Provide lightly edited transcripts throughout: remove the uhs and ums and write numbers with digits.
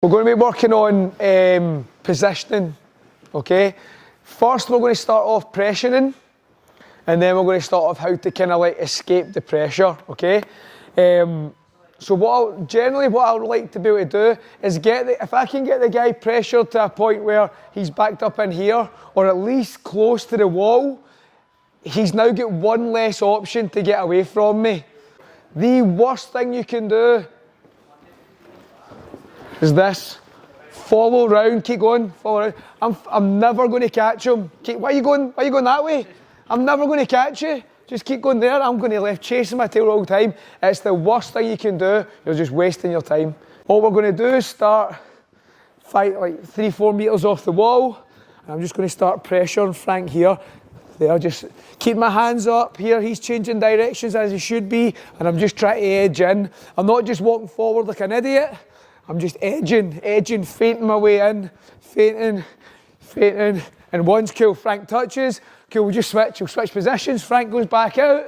We're going to be working on positioning, okay? First we're going to start off pressuring, and then we're going to start off how to kind of like escape the pressure, okay? So what I would like to be able to do is if I can get the guy pressured to a point where he's backed up in here, or at least close to the wall, he's now got one less option to get away from me. The worst thing you can do is this. Follow round, keep going, follow round. I'm never going to catch him. Why are you going that way? I'm never going to catch you. Just keep going there. I'm going to left chasing my tail all the time. It's the worst thing you can do. You're just wasting your time. All we're going to do is start fight like 3-4 metres off the wall. And I'm just going to start pressuring Frank here. There, just keep my hands up here. He's changing directions as he should be, and I'm just trying to edge in. I'm not just walking forward like an idiot. I'm just edging, feinting my way in, feinting. And once cool, Frank touches. Cool, we'll just switch. We'll switch positions. Frank goes back out.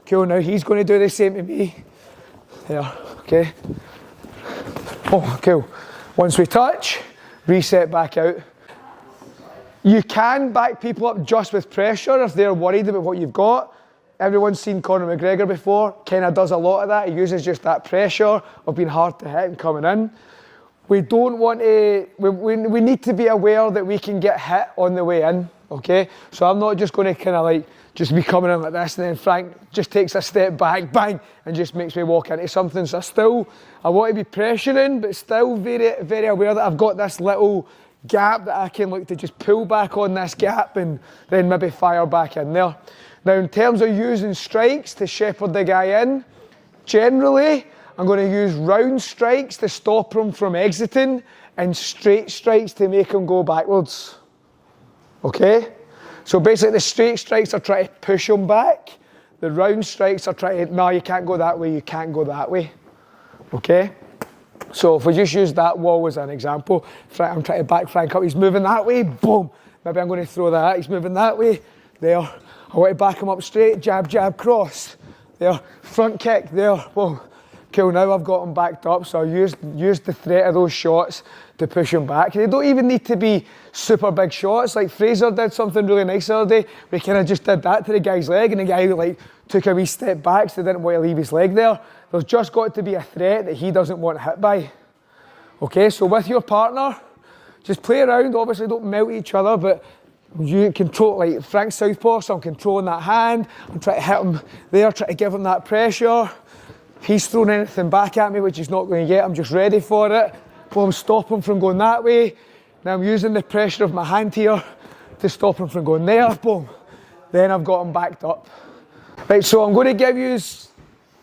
Cool, now he's going to do the same to me. There, okay. Oh, cool. Once we touch, reset back out. You can back people up just with pressure if they're worried about what you've got. Everyone's seen Conor McGregor before, kind of does a lot of that. He uses just that pressure of being hard to hit and coming in. We don't want to, we need to be aware that we can get hit on the way in, okay? So I'm not just going to kind of like, just be coming in like this, and then Frank just takes a step back, bang, and just makes me walk into something. So I want to be pressuring, but still very, very aware that I've got this little gap that I can look to just pull back on this gap and then maybe fire back in there. Now, in terms of using strikes to shepherd the guy in, generally, I'm going to use round strikes to stop him from exiting and straight strikes to make him go backwards. Okay? So basically, the straight strikes are trying to push him back. The round strikes are trying to, no, you can't go that way, you can't go that way. Okay? So if we just use that wall as an example, I'm trying to back Frank up, he's moving that way, boom. Maybe I'm going to throw that, he's moving that way, there. I want to back him up straight, jab, jab, cross. There, front kick, there, boom. Cool, now I've got him backed up, so I used the threat of those shots to push him back. They don't even need to be super big shots. Like Fraser did something really nice the other day, where he kind of just did that to the guy's leg, and the guy like took a wee step back, so they didn't want to leave his leg there. There's just got to be a threat that he doesn't want hit by. Okay, so with your partner, just play around. Obviously, don't melt each other, but you control, like Frank's southpaw, so I'm controlling that hand. I'm trying to hit him there, trying to give him that pressure. If he's throwing anything back at me, which he's not going to get, I'm just ready for it. Boom, stop him from going that way. Now I'm using the pressure of my hand here to stop him from going there. Boom. Then I've got him backed up. Right, so I'm going to give you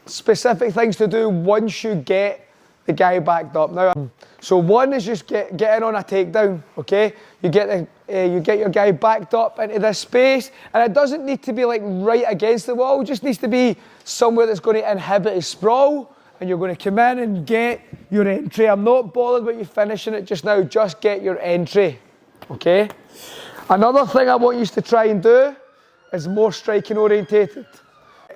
specific things to do once you get the guy backed up. Now, so one is just getting on a takedown, okay? You get your guy backed up into this space, and it doesn't need to be like right against the wall, it just needs to be somewhere that's going to inhibit his sprawl, and you're going to come in and get your entry. I'm not bothered about you finishing it just now, just get your entry, okay? Another thing I want you to try and do is more striking orientated.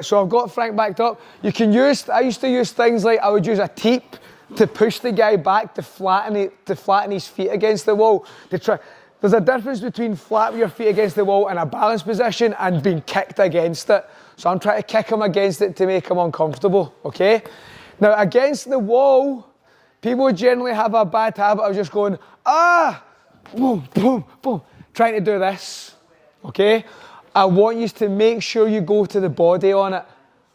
So I've got Frank backed up. I used to use things like, I would use a teep to push the guy back, to flatten his feet against the wall. There's a difference between flattening your feet against the wall in a balanced position and being kicked against it. So I'm trying to kick him against it to make him uncomfortable, okay? Now, against the wall, people generally have a bad habit of just going, boom, boom, boom, trying to do this, okay? I want you to make sure you go to the body on it,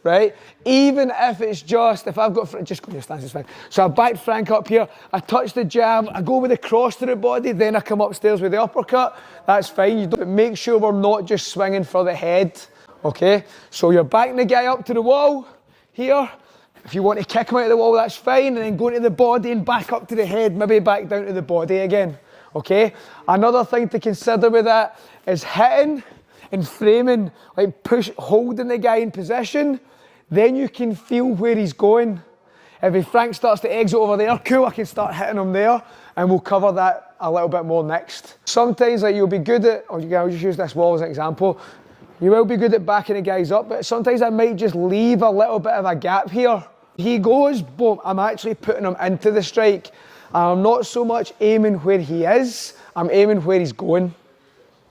right? Even if it's just, if I've got, just go to your stance, it's fine. So I back Frank up here, I touch the jab, I go with the cross to the body, then I come upstairs with the uppercut. That's fine, but make sure we're not just swinging for the head, okay? So you're backing the guy up to the wall here. If you want to kick him out of the wall, that's fine, and then go to the body and back up to the head, maybe back down to the body again, okay? Another thing to consider with that is hitting and framing, like holding the guy in position. Then you can feel where he's going. If Frank starts to exit over there, cool, I can start hitting him there, and we'll cover that a little bit more next. Sometimes like you'll be good at, I'll just use this wall as an example, you will be good at backing the guys up, but sometimes I might just leave a little bit of a gap here. He goes, boom, I'm actually putting him into the strike. I'm not so much aiming where he is, I'm aiming where he's going.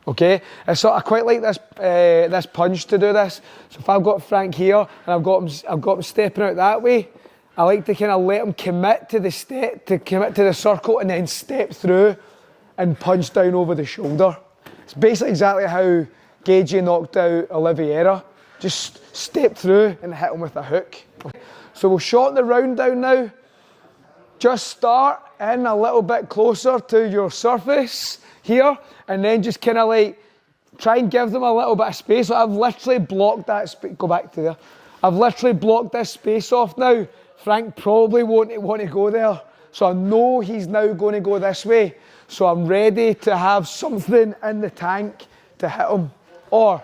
Okay, so I quite like this this punch to do this. So if I've got Frank here and I've got him stepping out that way, I like to kind of let him commit to the step, to commit to the circle, and then step through and punch down over the shoulder. It's basically exactly how Gagey knocked out Oliveira. Just step through and hit him with a hook. So we'll shorten the round down now. Just start in a little bit closer to your surface here, and then just kind of like try and give them a little bit of space. So I've literally blocked that space. Go back to there. I've literally blocked this space off now. Frank probably won't want to go there. So I know he's now going to go this way. So I'm ready to have something in the tank to hit him. Or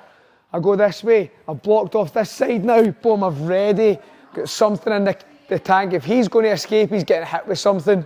I go this way. I've blocked off this side now. Boom, I've ready. Got something in the tank. If he's going to escape, he's getting hit with something.